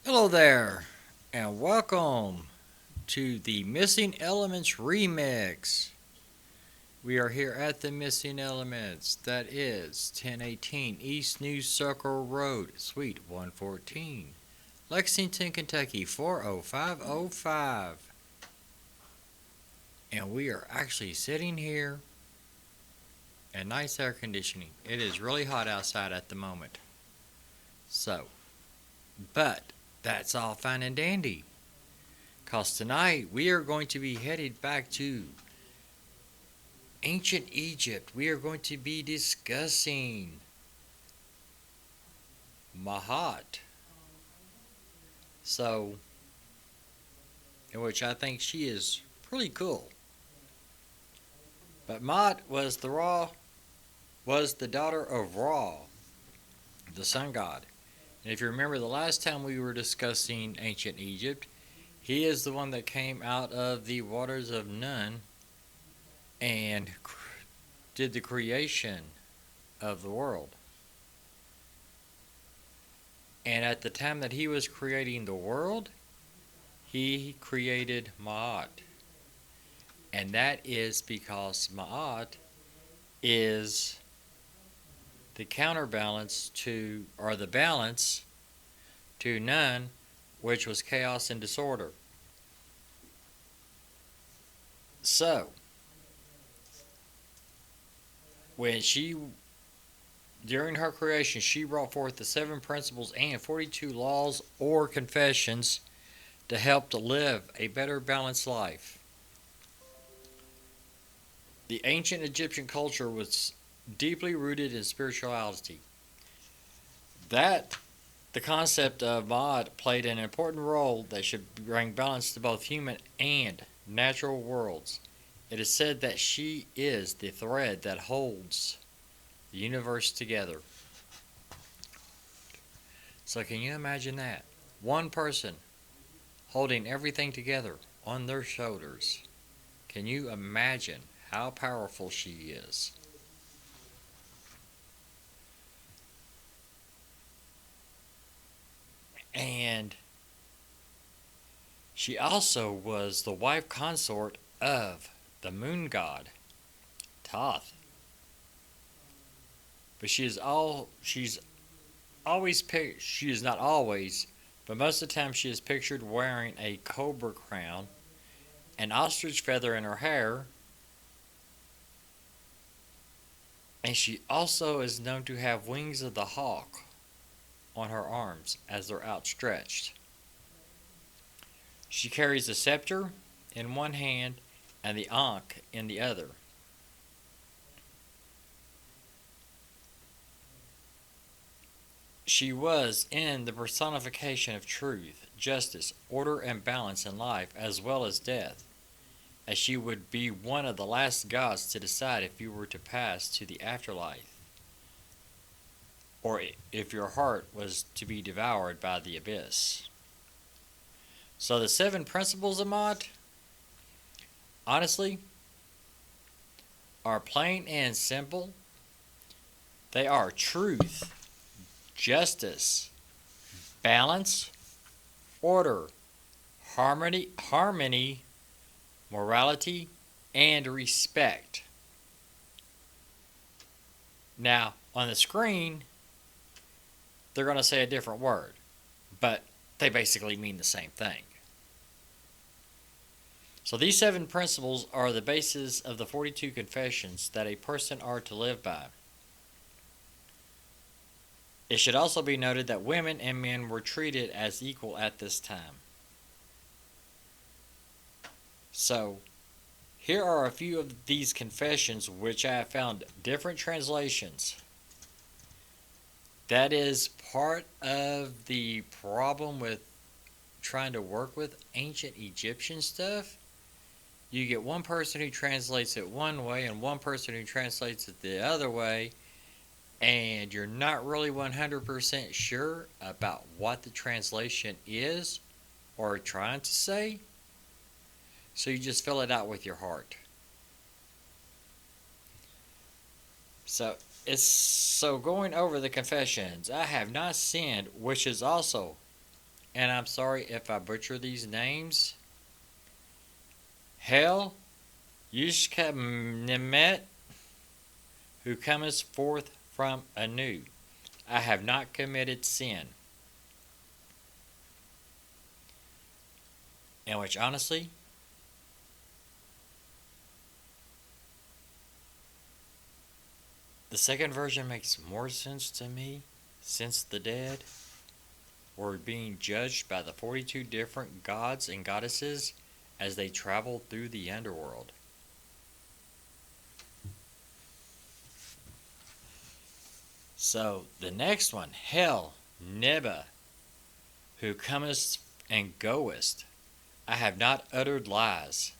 Hello there, and welcome to the Missing Elements Remix. We are here at the Missing Elements, that is 1018 East New Circle Road, Suite 114, Lexington, Kentucky 40505. And we are actually sitting here in nice air conditioning. It is really hot outside at the moment. But that's all fine and dandy. Because tonight we are going to be headed back to ancient Egypt. We are going to be discussing Mahat. So, in which I think she is pretty cool. But Maat was the daughter of Ra, the sun god. And if you remember the last time we were discussing ancient Egypt, he is the one that came out of the waters of Nun and did the creation of the world. And at the time that he was creating the world, he created Ma'at. And that is because Ma'at is the counterbalance to, or the balance to Nun, which was chaos and disorder. So, during her creation, she brought forth the 7 principles and 42 laws or confessions to help to live a better balanced life. The ancient Egyptian culture was deeply rooted in spirituality. The concept of Ma'at played an important role that should bring balance to both human and natural worlds. It is said that she is the thread that holds the universe together. So can you imagine that? One person holding everything together on their shoulders. Can you imagine how powerful she is? And she also was the wife consort of the moon god, Thoth. But she's always she is not always, but most of the time she is pictured wearing a cobra crown, an ostrich feather in her hair, and she also is known to have wings of the hawk on her arms as they're outstretched. She carries a scepter in one hand and the ankh in the other. She was in the personification of truth, justice, order, and balance in life as well as death, as she would be one of the last gods to decide if you were to pass to the afterlife, or if your heart was to be devoured by the abyss. So the 7 principles of Ma'at, honestly, are plain and simple. They are truth, justice, balance, order, harmony, morality, and respect. Now, on the screen, they're going to say a different word, but they basically mean the same thing. So these 7 principles are the basis of the 42 confessions that a person are to live by. It should also be noted that women and men were treated as equal at this time. So, here are a few of these confessions which I have found different translations. That is part of the problem with trying to work with ancient Egyptian stuff. You get one person who translates it one way and one person who translates it the other way, and you're not really 100% sure about what the translation is or trying to say, so you just fill it out with your heart. So going over the confessions, I have not sinned, which is also and I'm sorry if I butcher these names. Hell, Yushka who cometh forth from anew. I have not committed sin. In which, honestly, the second version makes more sense to me, since the dead were being judged by the 42 different gods and goddesses as they traveled through the underworld. So, the next one, hell, Neba, who comest and goest. I have not uttered lies.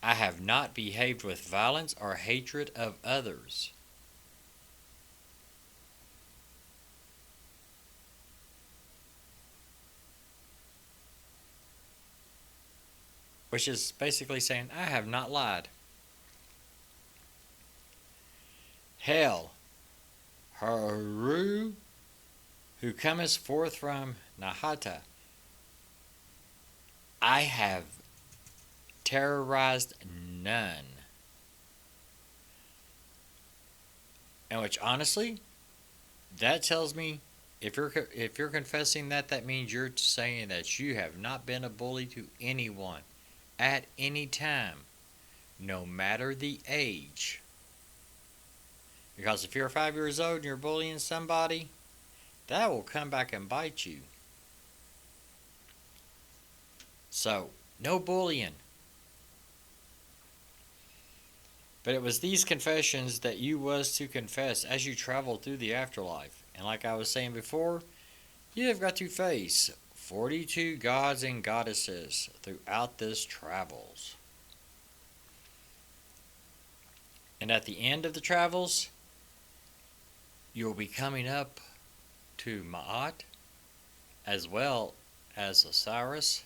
I have not behaved with violence or hatred of others. Which is basically saying, I have not lied. Hell, Haru, who comest forth from Nahata. I have terrorized none. And which, honestly, that tells me if you're confessing that, that means you're saying that you have not been a bully to anyone at any time, no matter the age. Because if you're 5 years old and you're bullying somebody, that will come back and bite you. So, no bullying. But it was these confessions that you was to confess as you traveled through the afterlife. And like I was saying before, you have got to face 42 gods and goddesses throughout this travels. And at the end of the travels, you will be coming up to Ma'at, as well as Osiris,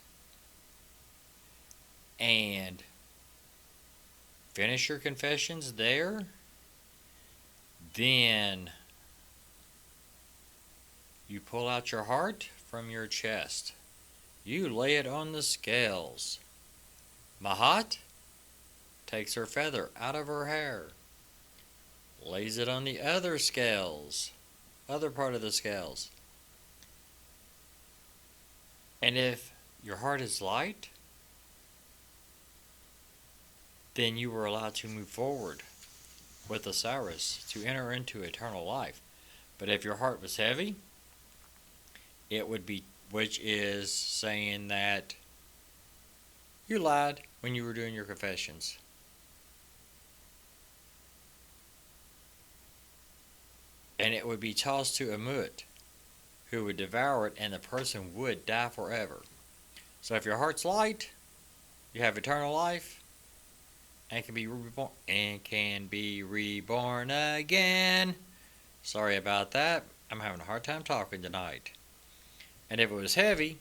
and finish your confessions there. Then you pull out your heart from your chest. You lay it on the scales. Mahat takes her feather out of her hair, lays it on the other scales, other part of the scales. And if your heart is light, then you were allowed to move forward with Osiris to enter into eternal life. But if your heart was heavy, it would be, which is saying that you lied when you were doing your confessions. And it would be tossed to Amut, who would devour it, and the person would die forever. So if your heart's light, you have eternal life, and can be reborn again. Sorry about that. I'm having a hard time talking tonight. And if it was heavy,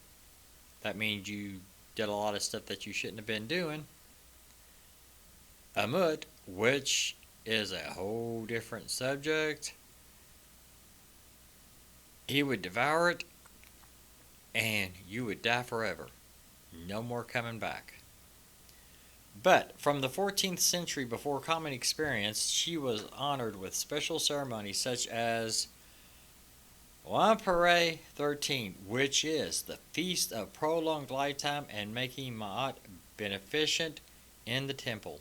that means you did a lot of stuff that you shouldn't have been doing. Amut, which is a whole different subject, he would devour it, and you would die forever. No more coming back. But from the 14th century before common experience, she was honored with special ceremonies such as Wampere 13, which is the feast of prolonged lifetime and making Ma'at beneficent in the temple.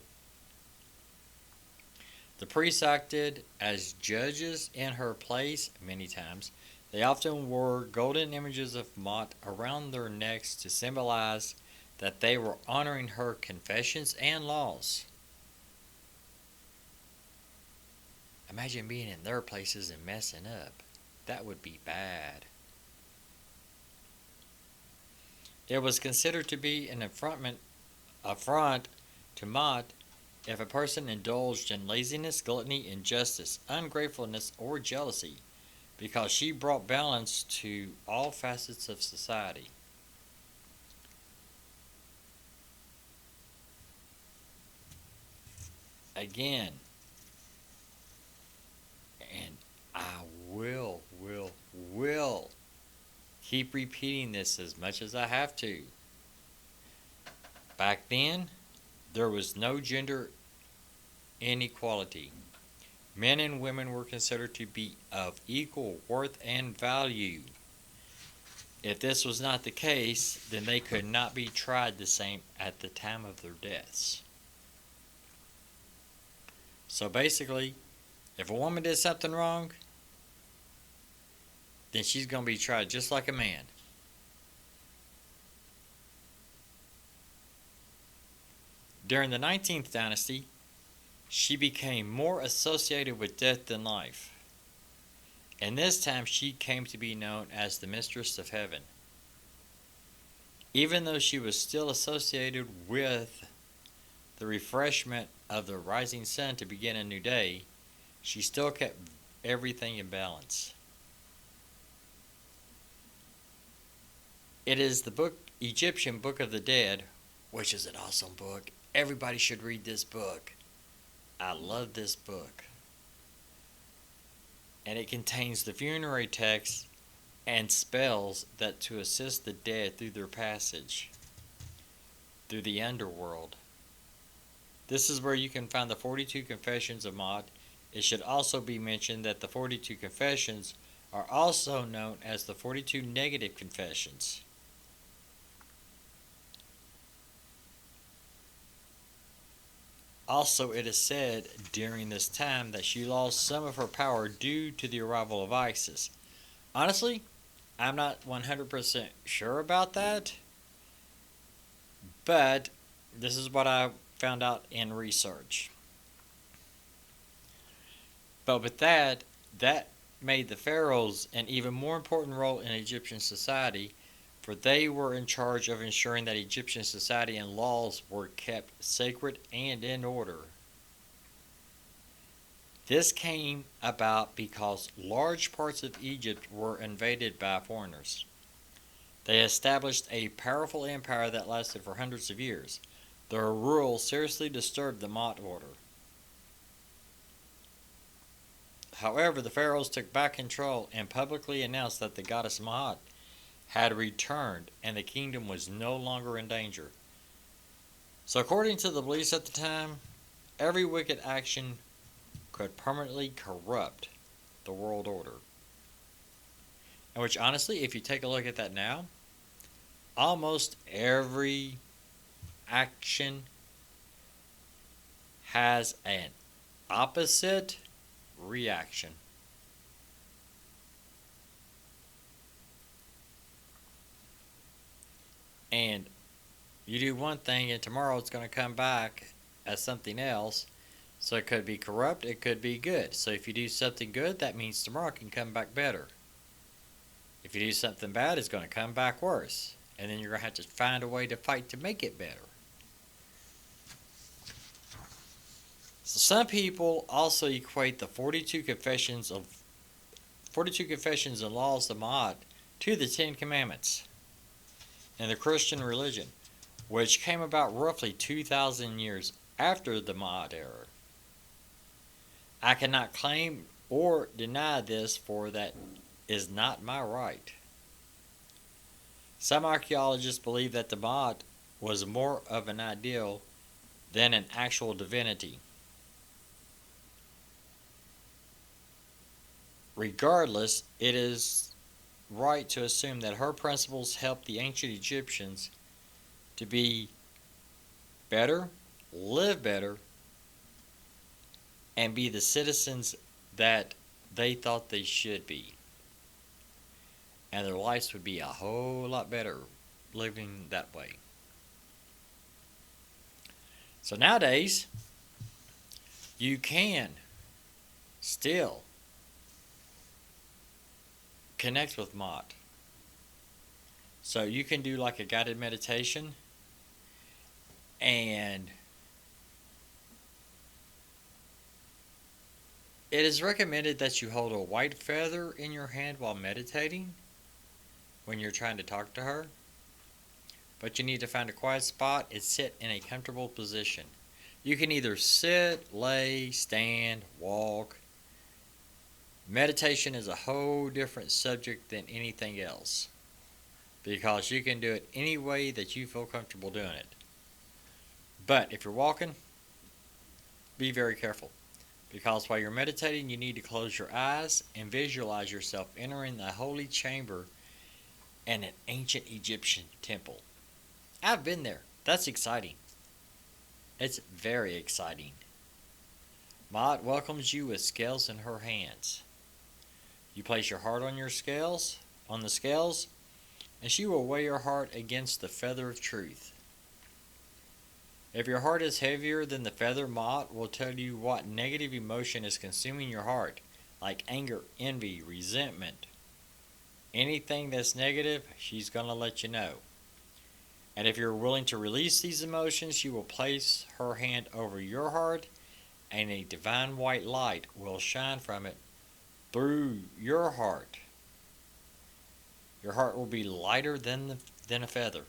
The priests acted as judges in her place many times. They often wore golden images of Ma'at around their necks to symbolize that they were honoring her confessions and laws. Imagine being in their places and messing up. That would be bad. It was considered to be an affront to Ma'at if a person indulged in laziness, gluttony, injustice, ungratefulness, or jealousy, because she brought balance to all facets of society. Again, and I will keep repeating this as much as I have to. Back then, there was no gender inequality. Men and women were considered to be of equal worth and value. If this was not the case, then they could not be tried the same at the time of their deaths. So basically, if a woman did something wrong, then she's going to be tried just like a man. During the 19th dynasty, she became more associated with death than life. And this time she came to be known as the Mistress of Heaven. Even though she was still associated with the refreshment of the rising sun to begin a new day, she still kept everything in balance. It is the Egyptian Book of the Dead, which is an awesome book. Everybody should read this book. I love this book. And it contains the funerary texts and spells that to assist the dead through their passage through the underworld. This is where you can find the 42 Confessions of Maat. It should also be mentioned that the 42 Confessions are also known as the 42 Negative Confessions. Also, it is said during this time that she lost some of her power due to the arrival of ISIS. Honestly, I'm not 100% sure about that, but this is what I found out in research. But with that made the pharaohs an even more important role in Egyptian society, for they were in charge of ensuring that Egyptian society and laws were kept sacred and in order. This came about because large parts of Egypt were invaded by foreigners. They established a powerful empire that lasted for hundreds of years. Their rule seriously disturbed the Maat order. However, the pharaohs took back control and publicly announced that the goddess Maat had returned and the kingdom was no longer in danger. So according to the beliefs at the time, every wicked action could permanently corrupt the world order. And which honestly, if you take a look at that now, almost every action has an opposite reaction. And you do one thing and tomorrow it's going to come back as something else. So it could be corrupt, it could be good. So if you do something good, that means tomorrow it can come back better. If you do something bad, it's going to come back worse. And then you're going to have to find a way to fight to make it better. So some people also equate the 42 confessions and laws of Maat to the 10 Commandments in the Christian religion, which came about roughly 2,000 years after the Maat era. I cannot claim or deny this, for that is not my right. Some archaeologists believe that the Maat was more of an ideal than an actual divinity. Regardless, it is right to assume that her principles helped the ancient Egyptians to be better, live better, and be the citizens that they thought they should be. And their lives would be a whole lot better living that way. So nowadays, you can still connect with Maat. So you can do like a guided meditation, and it is recommended that you hold a white feather in your hand while meditating when you're trying to talk to her. But you need to find a quiet spot and sit in a comfortable position. You can either sit, lay, stand, walk. Meditation is a whole different subject than anything else. because you can do it any way that you feel comfortable doing it. But if you're walking, be very careful, because while you're meditating, you need to close your eyes and visualize yourself entering the holy chamber in an ancient Egyptian temple. I've been there. That's exciting. It's very exciting. Maat welcomes you with scales in her hands. You place your heart on the scales, and she will weigh your heart against the feather of truth. If your heart is heavier than the feather, Maat will tell you what negative emotion is consuming your heart, like anger, envy, resentment. Anything that's negative, she's going to let you know. And if you're willing to release these emotions, she will place her hand over your heart, and a divine white light will shine from it through your heart. Your heart will be lighter than a feather.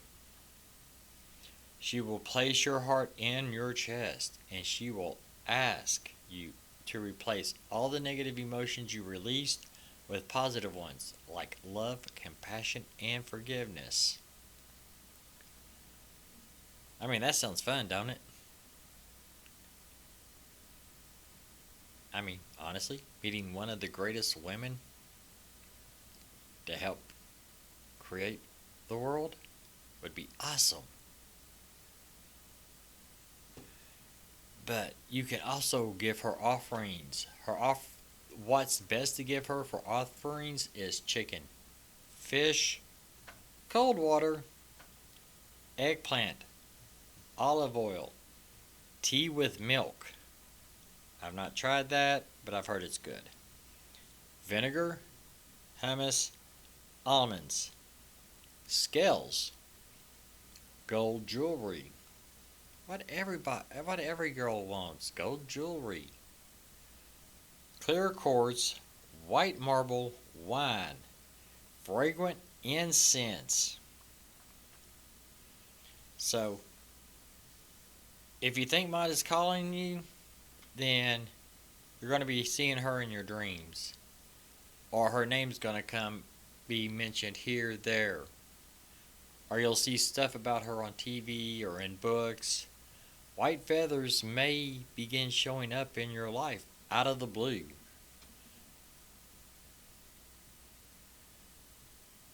She will place your heart in your chest, and she will ask you to replace all the negative emotions you released with positive ones, like love, compassion, and forgiveness. I mean, that sounds fun, don't it? I mean, honestly, meeting one of the greatest women to help create the world would be awesome. But you can also give her offerings. What's best to give her for offerings is chicken, fish, cold water, eggplant, olive oil, tea with milk. I've not tried that, but I've heard it's good. Vinegar, hummus, almonds, scales, gold jewelry. What every girl wants, gold jewelry. Clear quartz, white marble, wine, fragrant incense. So, if you think Maat is calling you, then you're going to be seeing her in your dreams. Or her name's going to be mentioned here, there. Or you'll see stuff about her on TV or in books. White feathers may begin showing up in your life out of the blue.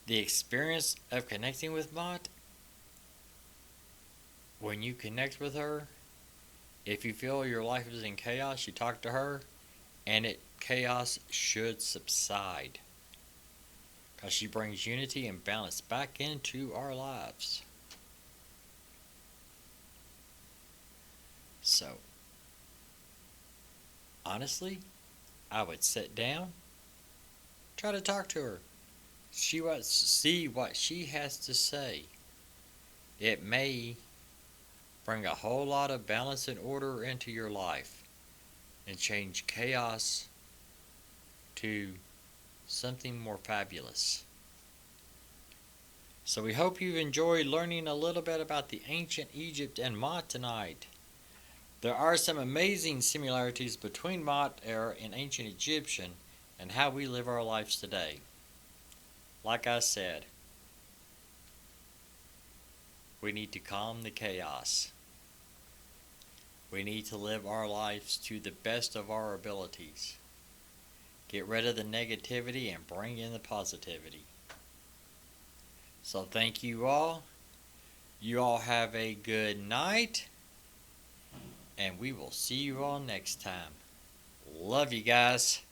The experience of connecting with Maat, when you connect with her, if you feel your life is in chaos, you talk to her, and chaos should subside. Because she brings unity and balance back into our lives. So, honestly, I would sit down, try to talk to her, see what she has to say. It may bring a whole lot of balance and order into your life and change chaos to something more fabulous. So we hope you've enjoyed learning a little bit about the ancient Egypt and Maat tonight. There are some amazing similarities between Maat era and ancient Egyptian and how we live our lives today. Like I said, we need to calm the chaos. We need to live our lives to the best of our abilities. Get rid of the negativity and bring in the positivity. So thank you all. You all have a good night. And we will see you all next time. Love you guys.